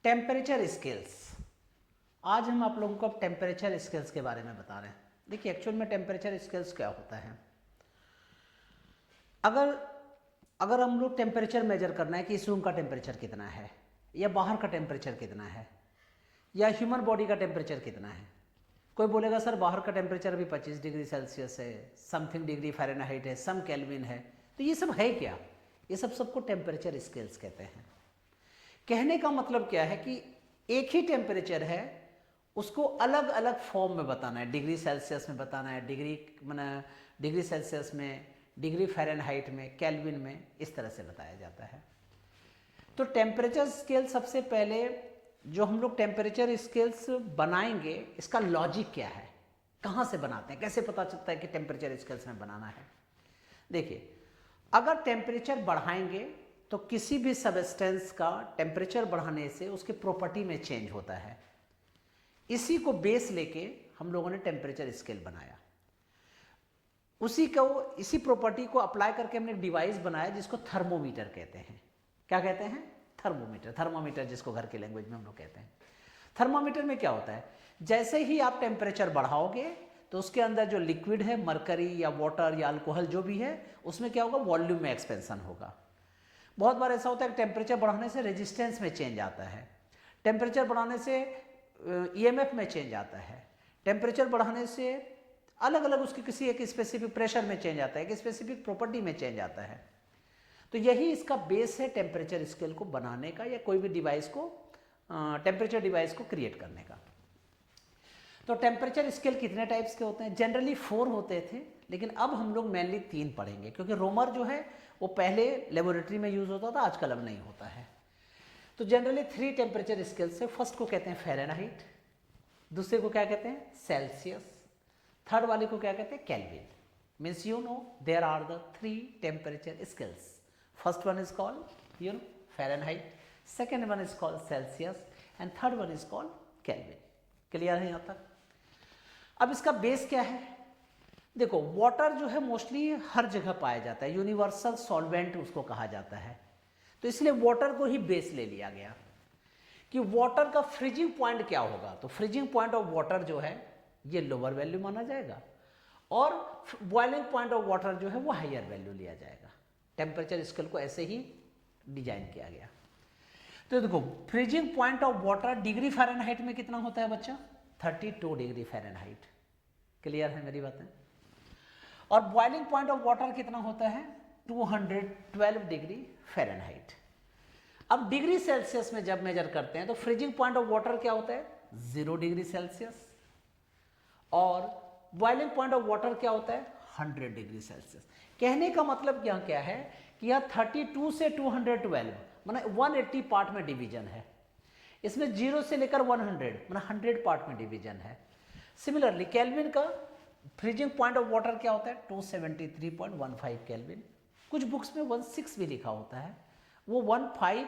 Temperature scales. आज हम आप लोगों को टेम्परेचर स्केल्स के बारे में बता रहे हैं। देखिए एक्चुअल में टेम्परेचर स्केल्स क्या होता है। अगर हम लोग टेम्परेचर मेजर करना है कि इस रूम का टेम्परेचर कितना है, या बाहर का टेम्परेचर कितना है, या ह्यूमन बॉडी का टेम्परेचर कितना है। कोई बोलेगा सर बाहर का टेम्परेचर अभी 25 डिग्री सेल्सियस है, समथिंग डिग्री फ़ारेनहाइट है, सम केल्विन है। तो ये सब है क्या? ये सबको टेम्परेचर स्केल्स कहते हैं। कहने का मतलब क्या है कि एक ही टेम्परेचर है, उसको अलग अलग फॉर्म में बताना है। डिग्री सेल्सियस में बताना है, डिग्री सेल्सियस में, डिग्री फ़ारेनहाइट में, केल्विन में, इस तरह से बताया जाता है। तो टेम्परेचर स्केल सबसे पहले जो हम लोग टेम्परेचर स्केल्स बनाएंगे, इसका लॉजिक क्या है, कहाँ से बनाते हैं, कैसे पता चलता है कि टेम्परेचर स्केल्स में बनाना है। देखिए अगर टेम्परेचर बढ़ाएंगे तो किसी भी सबस्टेंस का टेम्परेचर बढ़ाने से उसके प्रॉपर्टी में चेंज होता है। इसी को बेस लेके हम लोगों ने टेम्परेचर स्केल बनाया। इसी प्रॉपर्टी को अप्लाई करके हमने एक डिवाइस बनाया जिसको थर्मोमीटर कहते हैं। क्या कहते हैं? थर्मोमीटर जिसको घर की लैंग्वेज में हम लोग कहते हैं। थर्मोमीटर में क्या होता है, जैसे ही आप टेम्परेचर बढ़ाओगे तो उसके अंदर जो लिक्विड है, मरकरी या वाटर या अल्कोहल जो भी है, उसमें क्या होगा, वॉल्यूम में एक्सपेंशन होगा। बहुत बार ऐसा होता है कि टेम्परेचर बढ़ाने से रेजिस्टेंस में चेंज आता है, टेम्परेचर बढ़ाने से ईएमएफ में चेंज आता है, टेम्परेचर बढ़ाने से अलग अलग उसकी किसी एक स्पेसिफिक प्रेशर में चेंज आता है, एक स्पेसिफिक प्रॉपर्टी में चेंज आता है। तो यही इसका बेस है टेम्परेचर स्केल को बनाने का, या कोई भी डिवाइस को, टेम्परेचर डिवाइस को क्रिएट करने का। तो टेम्परेचर स्केल कितने टाइप्स के होते हैं? जनरली 4 होते थे, लेकिन अब हम लोग मेनली 3 पढ़ेंगे, क्योंकि रोमर जो है वो पहले लेबोरेटरी में यूज होता था, आजकल अब नहीं होता है। तो जनरली 3 टेम्परेचर स्केल से, फर्स्ट को कहते हैं फ़ारेनहाइट, दूसरे को क्या कहते हैं सेल्सियस, थर्ड वाले को क्या कहते हैं Kelvin. Means you know there are the 3 temperature scales. First one is called Fahrenheit, second one is called Celsius, and third one is called Kelvin. Clear है यहाँ तक? अब इसका बेस क्या है? देखो वाटर जो है मोस्टली हर जगह पाया जाता है, यूनिवर्सल सॉल्वेंट उसको कहा जाता है। तो इसलिए वाटर को ही बेस ले लिया गया कि वाटर का फ्रीजिंग पॉइंट क्या होगा। तो फ्रीजिंग पॉइंट ऑफ वाटर जो है ये लोअर वैल्यू माना जाएगा, और बॉइलिंग पॉइंट ऑफ वाटर जो है वो हायर वैल्यू लिया जाएगा। टेम्परेचर स्केल को ऐसे ही डिजाइन किया गया। तो देखो freezing point of water degree Fahrenheit में कितना होता है बच्चा? 32 डिग्री फ़ारेनहाइट। क्लियर है मेरी बातें? और बॉइलिंग पॉइंट ऑफ वाटर कितना होता है? 212 डिग्री फ़ारेनहाइट। अब डिग्री सेल्सियस में जब मेजर करते हैं तो फ्रीजिंग पॉइंट ऑफ वाटर क्या होता है? 0 डिग्री सेल्सियस, और बॉइलिंग पॉइंट ऑफ वाटर क्या होता है? 100 डिग्री सेल्सियस। कहने का मतलब क्या है कि यह 32 से 212 मतलब 180 पार्ट में डिवीजन है। इसमें 0 से लेकर 100 मतलब 100 पार्ट में डिवीजन है। सिमिलरली केल्विन का फ्रीजिंग पॉइंट ऑफ वाटर क्या होता है? 273.15 केल्विन। कुछ बुक्स में 16 भी लिखा होता है, वो 15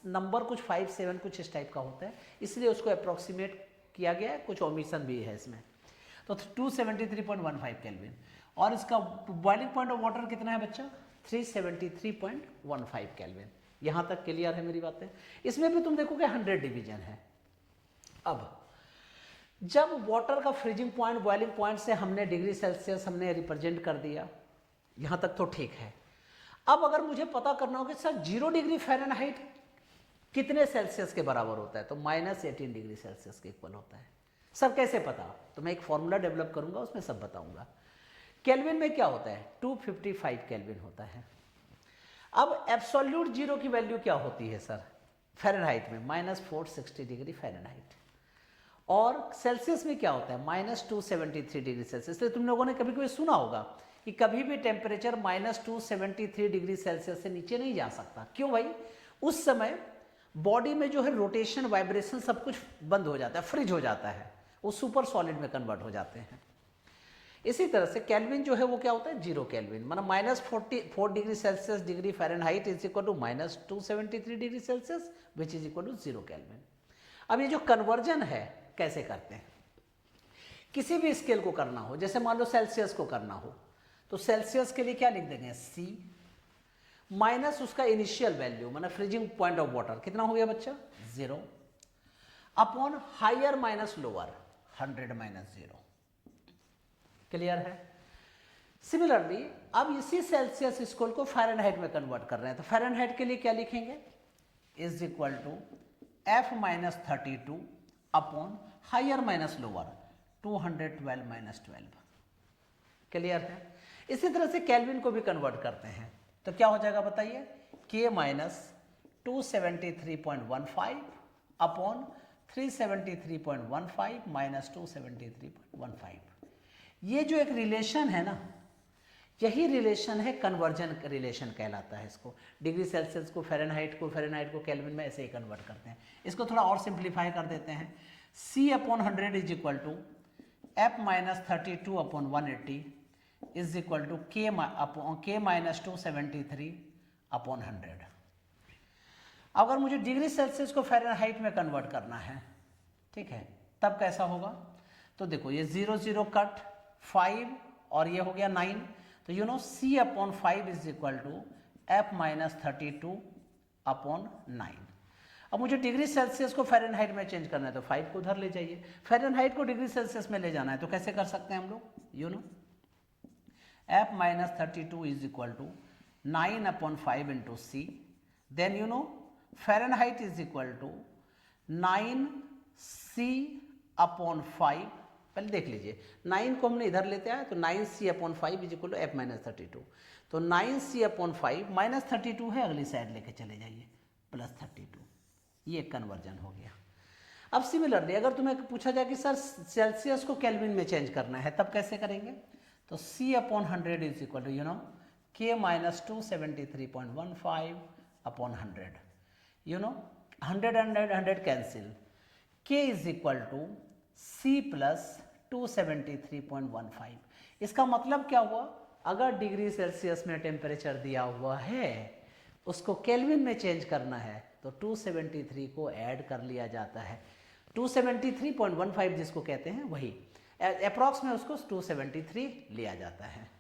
नंबर कुछ 57 कुछ इस टाइप का होता है, इसलिए उसको अप्रोक्सीमेट किया गया है, कुछ ओमिशन भी है इसमें। तो 273.15 केल्विन। और इसका बॉइलिंग पॉइंट ऑफ वाटर कितना है बच्चा? 373.15 केल्विन। यहाँ तक क्लियर है मेरी बातें? इसमें भी तुम देखोगे 100 डिवीजन है। अब जब वाटर का फ्रीजिंग पॉइंट बॉइलिंग पॉइंट से हमने डिग्री सेल्सियस हमने रिप्रेजेंट कर दिया, यहाँ तक तो ठीक है। अब अगर मुझे पता करना हो कि सर 0 डिग्री फ़ारेनहाइट कितने सेल्सियस के बराबर होता है, तो -18 डिग्री सेल्सियस के इक्वल होता है। सर कैसे पता? तो मैं एक फॉर्मूला डेवलप करूंगा, उसमें सब बताऊंगा। केल्विन में क्या होता है? 255 केल्विन होता है। अब एब्सोल्यूट 0 की वैल्यू क्या होती है सर फ़ारेनहाइट में? -460 डिग्री फ़ारेनहाइट। और सेल्सियस में क्या होता है? -273 डिग्री सेल्सियस। इसलिए तुम लोगों ने कभी कभी सुना होगा कि कभी भी टेम्परेचर -273 डिग्री सेल्सियस से नीचे नहीं जा सकता। क्यों भाई? उस समय बॉडी में जो है रोटेशन, वाइब्रेशन सब कुछ बंद हो जाता है, फ्रीज हो जाता है, वो सुपर सॉलिड में कन्वर्ट हो जाते हैं। इसी तरह से केल्विन जो है वो क्या होता है? 0 केल्विन मतलब -44 degree Celsius degree Fahrenheit is equal to -273 degree Celsius which is equal to 0 Kelvin. अब ये जो कन्वर्जन है कैसे करते हैं? किसी भी स्केल को करना हो, जैसे मान लो सेल्सियस को करना हो, तो सेल्सियस के लिए क्या लिख देंगे? C माइनस उसका इनिशियल वैल्यू मतलब फ्रीजिंग पॉइंट ऑफ वाटर कितना हो गया बच्चा? 0, upon higher minus lower 100 minus 0। Clear है? सिमिलरली अब इसी सेल्सियस स्केल को फ़ारेनहाइट में कन्वर्ट कर रहे हैं, तो फ़ारेनहाइट के लिए क्या लिखेंगे? Is equal to F minus 32 upon higher minus lower 212 minus 12। Clear है? इसी तरह से केल्विन को भी कन्वर्ट करते हैं, तो क्या हो जाएगा बताइए? K minus 273.15 upon 373.15 minus 273.15। ये जो एक रिलेशन है ना, यही रिलेशन है कन्वर्जन रिलेशन कहलाता है इसको। डिग्री सेल्सियस को फ़ारेनहाइट को केल्विन में ऐसे ही कन्वर्ट करते हैं। इसको थोड़ा और सिंप्लीफाई कर देते हैं। C upon 100 is equal to F minus 32 upon 180 is equal to K minus 273 upon 100। अगर मुझे डिग्री सेल्सियस को फ़ारेनहाइट में कन्वर्ट करना है, ठीक है, तब कैसा होगा? तो देखो ये 0 0 कट 5 और ये हो गया 9, तो you know C upon 5 is equal to F minus 32 upon 9। अब मुझे डिग्री सेल्सियस को फ़ारेनहाइट में चेंज करना है, तो 5 को उधर ले जाइए। फ़ारेनहाइट को डिग्री सेल्सियस में ले जाना है, तो कैसे कर सकते हैं हम लोग? You know F minus 32 is equal to 9 upon 5 into C, then you know Fahrenheit is equal to 9C upon 5। पहले देख लीजिए, 9 को हमने इधर लेते आए, तो 9C upon 5 is equal to F minus 32। तो 9C अपॉन 5 माइनस 32 है, अगली साइड लेके चले जाइए, प्लस 32। ये कन्वर्जन हो गया। अब सिमिलरली अगर तुम्हें पूछा जाए कि सर सेल्सियस को केल्विन में चेंज करना है, तब कैसे करेंगे? तो C upon 100 is equal to you know K minus 273.15 upon 100। You know 100 100 cancel, K is equal to C plus 273.15। इसका मतलब क्या हुआ? अगर डिग्री सेल्सियस में टेम्परेचर दिया हुआ है, उसको केल्विन में चेंज करना है, तो 273 को ऐड कर लिया जाता है। 273.15 जिसको कहते हैं वही, अप्रॉक्स में उसको 273 लिया जाता है।